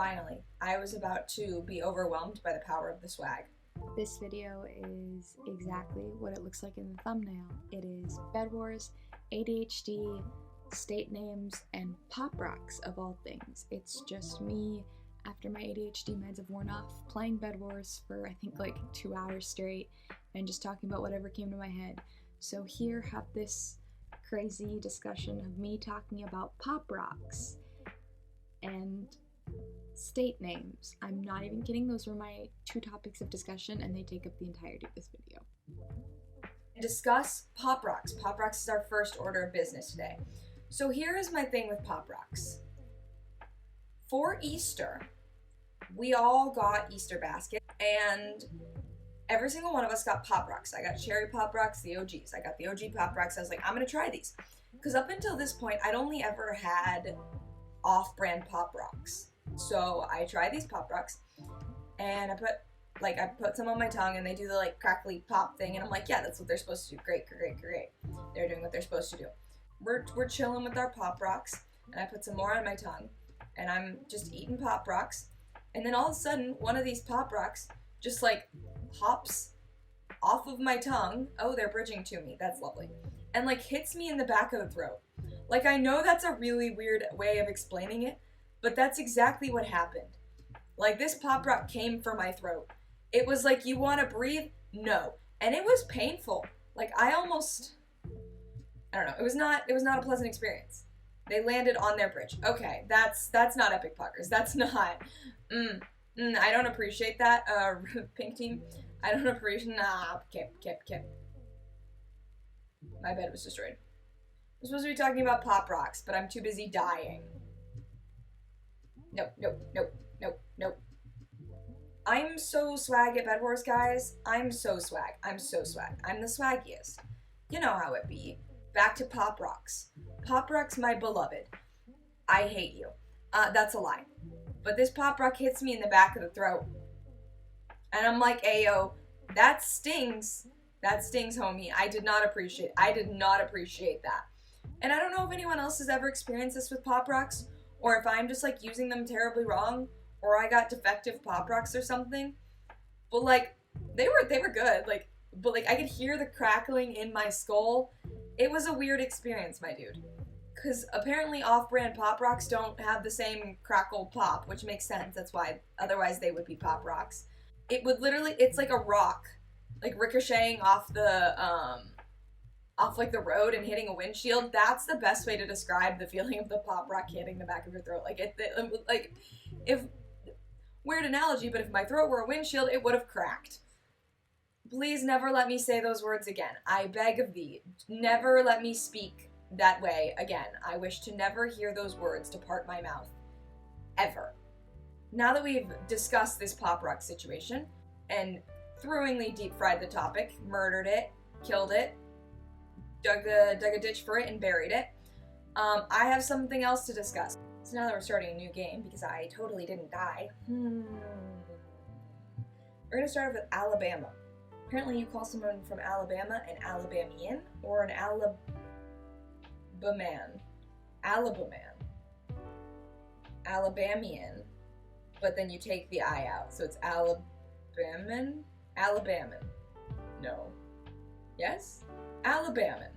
Finally, I was about to be overwhelmed by the power of the swag. This video is exactly what it looks like in the thumbnail. It is bedwars, ADHD, state names, and pop rocks of all things. It's just me, after my ADHD meds have worn off, playing bedwars for I think like 2 hours straight and just talking about whatever came to my head. So here, have this crazy discussion of me talking about pop rocks and state names. I'm not even kidding, those were my 2 topics of discussion and they take up the entirety of this video. Discuss pop rocks. Pop rocks is our first order of business today. So here is my thing with pop rocks. For Easter, we all got Easter baskets, and every single one of us got pop rocks. I got cherry pop rocks, the OGs. I got the OG pop rocks. I was like, I'm gonna try these. Because up until this point, I'd only ever had off-brand pop rocks. So I tried these pop rocks, and I put some on my tongue, and they do the like crackly pop thing, and I'm like, yeah, that's what they're supposed to do. Great. They're doing what they're supposed to do. We're chilling with our pop rocks, and I put some more on my tongue, and I'm just eating pop rocks, and then all of a sudden, one of these pop rocks just like hops off of my tongue. Oh, they're bridging to me. That's lovely. And like hits me in the back of the throat. Like, I know that's a really weird way of explaining it, but that's exactly what happened. Like, this pop rock came for my throat. It was like, you want to breathe? No. And it was painful. Like, I don't know. It was not a pleasant experience. They landed on their bridge. Okay, that's not epic puckers. That's not. I don't appreciate that. Pink team. I don't appreciate. Nah. Kip. My bed was destroyed. I'm supposed to be talking about pop rocks, but I'm too busy dying. Nope. I'm so swag at Bed Wars, guys. I'm so swag. I'm the swaggiest. You know how it be. Back to pop rocks. Pop rocks, my beloved. I hate you. That's a lie. But this pop rock hits me in the back of the throat. And I'm like, ayo, that stings. That stings, homie. I did not appreciate that. And I don't know if anyone else has ever experienced this with pop rocks, or if I'm just like using them terribly wrong, or I got defective pop rocks or something. But like, they were good. But I could hear the crackling in my skull. It was a weird experience, my dude. Because apparently off-brand pop rocks don't have the same crackle pop, which makes sense. That's why, otherwise they would be pop rocks. It would literally, it's like a rock, like ricocheting off the, off like the road and hitting a windshield. That's the best way to describe the feeling of the pop rock hitting the back of your throat. If weird analogy, but if my throat were a windshield, it would have cracked. Please never let me say those words again. I beg of thee, never let me speak that way again. I wish to never hear those words depart my mouth. Ever. Now that we've discussed this pop rock situation and throwingly deep fried the topic, murdered it, killed it, dug a ditch for it, and buried it, I have something else to discuss. So now that we're starting a new game, because I totally didn't die, we're going to start off with Alabama. Apparently you call someone from Alabama an Alabamian or an Alabamian, but then you take the I out, so it's Alabaman? No. Yes? Alabaman.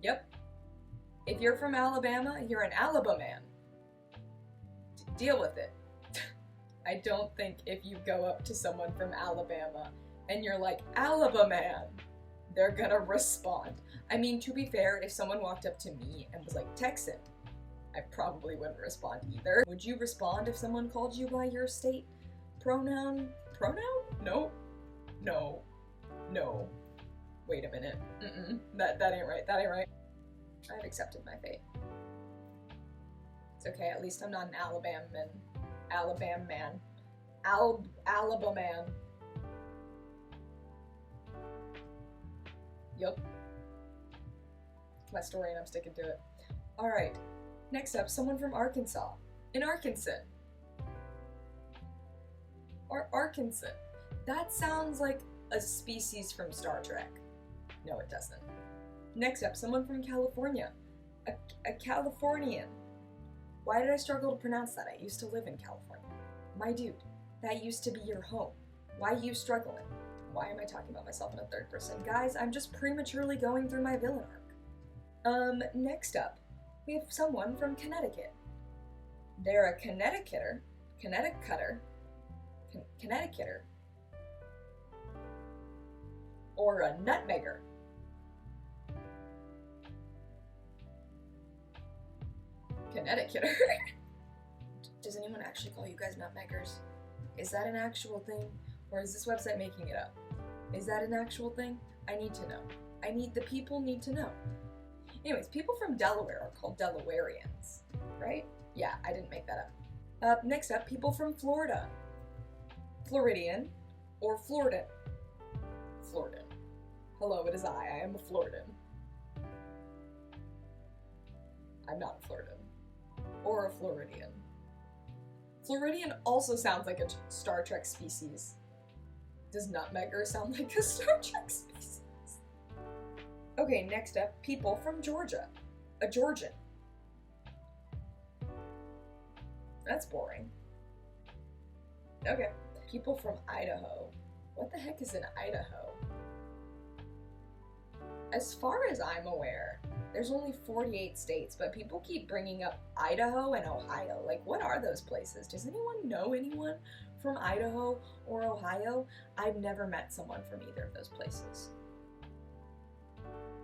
Yep. If you're from Alabama, you're an Alabaman. Deal with it. I don't think if you go up to someone from Alabama and you're like, Alabaman, they're gonna respond. I mean, to be fair, if someone walked up to me and was like, Texan, I probably wouldn't respond either. Would you respond if someone called you by your state pronoun? No. Wait a minute. That ain't right. I've accepted my fate. It's okay, at least I'm not an Alabaman. Alabaman. Yup. My story and I'm sticking to it. Alright, next up, someone from Arkansas. An Arkansan. Or Arkansan. That sounds like a species from Star Trek. No, it doesn't. Next up, someone from California. A Californian. Why did I struggle to pronounce that? I used to live in California. My dude, that used to be your home. Why are you struggling? Why am I talking about myself in a third person? Guys, I'm just prematurely going through my villain arc. Next up, we have someone from Connecticut. They're a Connecticutter, or a nutmegger. Connecticutter. Does anyone actually call you guys nutmeggers? Is that an actual thing? Or is this website making it up? Is that an actual thing? I need to know. The people need to know. Anyways, people from Delaware are called Delawareans, right? Yeah, I didn't make that up. Next up, people from Florida. Floridian or Floridan. Floridan. Hello, it is I am a Floridan. I'm not a Floridan. Or a Floridian. Floridian also sounds like a Star Trek species. Does nutmegger sound like a Star Trek species? Okay, next up, people from Georgia. A Georgian. That's boring. Okay, people from Idaho. What the heck is in Idaho? As far as I'm aware, there's only 48 states, but people keep bringing up Idaho and Ohio. Like, what are those places? Does anyone know anyone from Idaho or Ohio? I've never met someone from either of those places.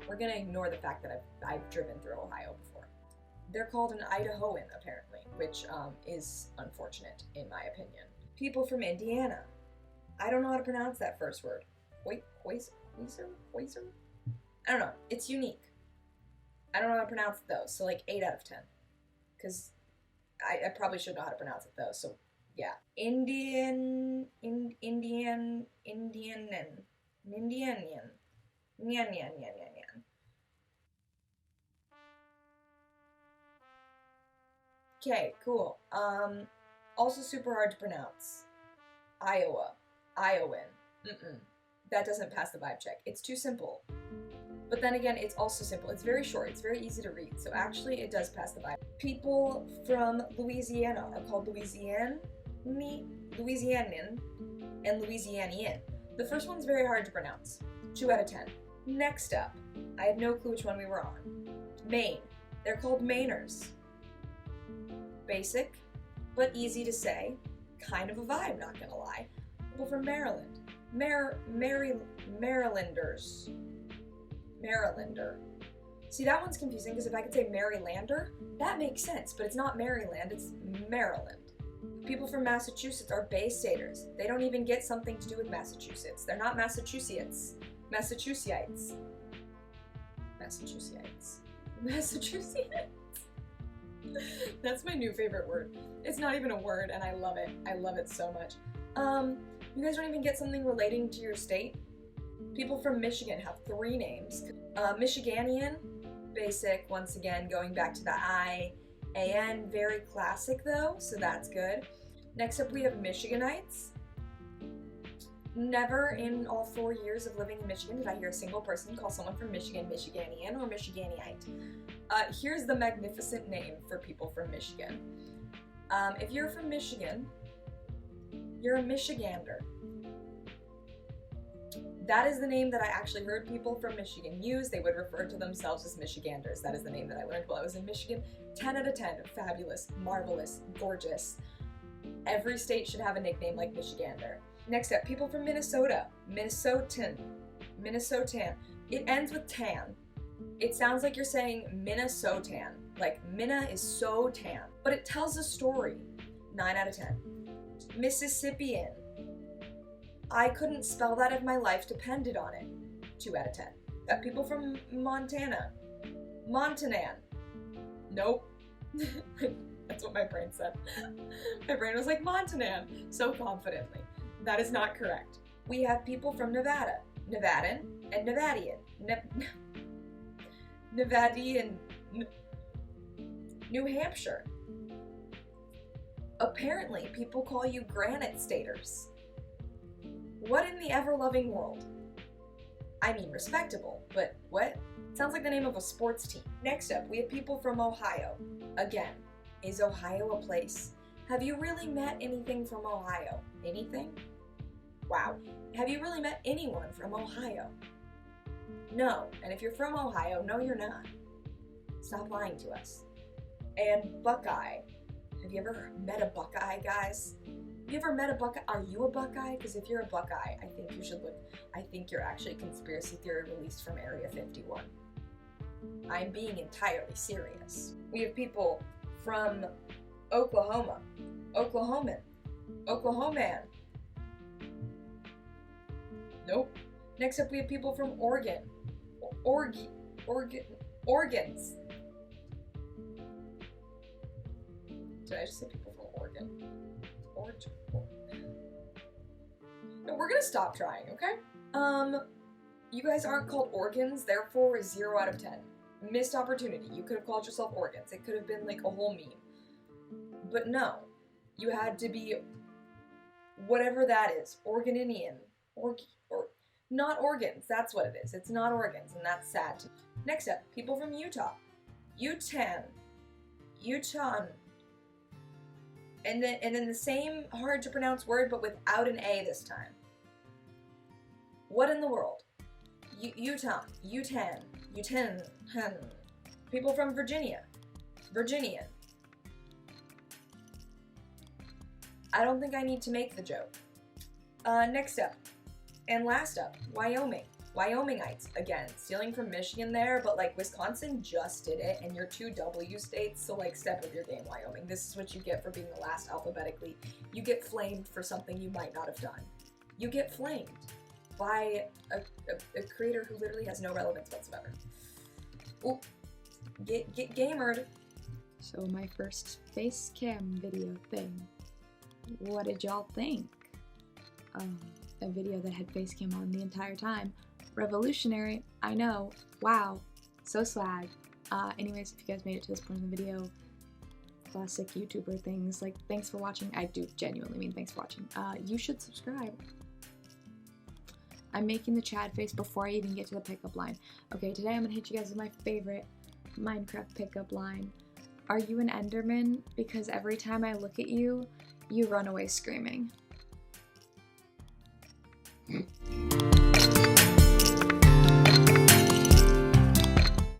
We're gonna ignore the fact that I've driven through Ohio before. They're called an Idahoan, apparently, which is unfortunate, in my opinion. People from Indiana. I don't know how to pronounce that first word. Hoiser? I don't know. It's unique. I don't know how to pronounce it though, so like 8 out of 10. Because I probably should know how to pronounce it though, so yeah. Indian. Okay, cool. Also super hard to pronounce. Iowa. Iowan. That doesn't pass the vibe check. It's too simple. But then again, it's also simple. It's very short. It's very easy to read. So actually, it does pass the vibe. People from Louisiana are called Louisianian and Louisianian. The first one's very hard to pronounce. 2 out of 10. Next up, I have no clue which one we were on. Maine. They're called Mainers. Basic, but easy to say. Kind of a vibe, not gonna lie. People from Maryland. Marylanders. Marylander. See, that one's confusing because if I could say Marylander, that makes sense, but it's not Maryland, it's Maryland. People from Massachusetts are Bay Staters. They don't even get something to do with Massachusetts. They're not Massachusetts. Massachusetts. That's my new favorite word. It's not even a word, and I love it. I love it so much. You guys don't even get something relating to your state? People from Michigan have 3 names. Michiganian, basic, once again, going back to the I-A-N, very classic though, so that's good. Next up we have Michiganites. Never in all 4 years of living in Michigan did I hear a single person call someone from Michigan Michiganian or Michiganiite. Here's the magnificent name for people from Michigan. If you're from Michigan, you're a Michigander. That is the name that I actually heard people from Michigan use. They would refer to themselves as Michiganders. That is the name that I learned while I was in Michigan. 10 out of 10. Fabulous, marvelous, gorgeous. Every state should have a nickname like Michigander. Next up, people from Minnesota. Minnesotan. It ends with tan. It sounds like you're saying Minnesotan. Like, Minna is so tan. But it tells a story. 9 out of 10. Mississippian. I couldn't spell that if my life depended on it. 2 out of 10. Got people from Montana. Montanan. Nope. That's what my brain said. My brain was like, Montanan, so confidently. That is not correct. We have people from Nevada. Nevadan and Nevadian. Nevadian. New Hampshire. Apparently, people call you Granite Staters. What in the ever-loving world? I mean, respectable, but what? Sounds like the name of a sports team. Next up, we have people from Ohio. Again, Is Ohio a place? Have you really met anything from Ohio? Anything? Wow. Have you really met anyone from Ohio? No. And if you're from Ohio, no, you're not. Stop lying to us. And Buckeye. Have you ever met a Buckeye, guys? Have you ever met a Buckeye? Are you a Buckeye? Because if you're a Buckeye, I think you should look. I think you're actually a conspiracy theory released from Area 51. I'm being entirely serious. We have people from Oklahoma, Oklahoman, Oklahoman. Nope. Next up, we have people from Oregon, Oregons. Did I just say people from Oregon? No, we're gonna stop trying, okay? You guys aren't called organs, therefore 0 out of 10. Missed opportunity. You could have called yourself organs. It could have been like a whole meme. But no. You had to be whatever that is. Organinian. Or not organs. That's what it is. It's not organs, and that's sad. Next up, people from Utah. Utah. And then the same hard to pronounce word, but without an A this time. What in the world? Utah. People from Virginia. Virginian. I don't think I need to make the joke. Next up, and last up, Wyoming. Wyomingites, again, stealing from Michigan there, but like Wisconsin just did it, and you're 2 W states, so like step up your game, Wyoming. This is what you get for being the last alphabetically. You get flamed for something you might not have done. You get flamed by a creator who literally has no relevance whatsoever. Ooh, get gamered. So my first face cam video thing. What did y'all think? A video that had face cam on the entire time. Revolutionary, I know. Wow, so swag. Anyways, if you guys made it to this point in the video, classic YouTuber things, like thanks for watching. I do genuinely mean thanks for watching. You should subscribe. I'm making the Chad face before I even get to the pickup line. Okay, today I'm gonna hit you guys with my favorite Minecraft pickup line. Are you an Enderman? Because every time I look at you, you run away screaming.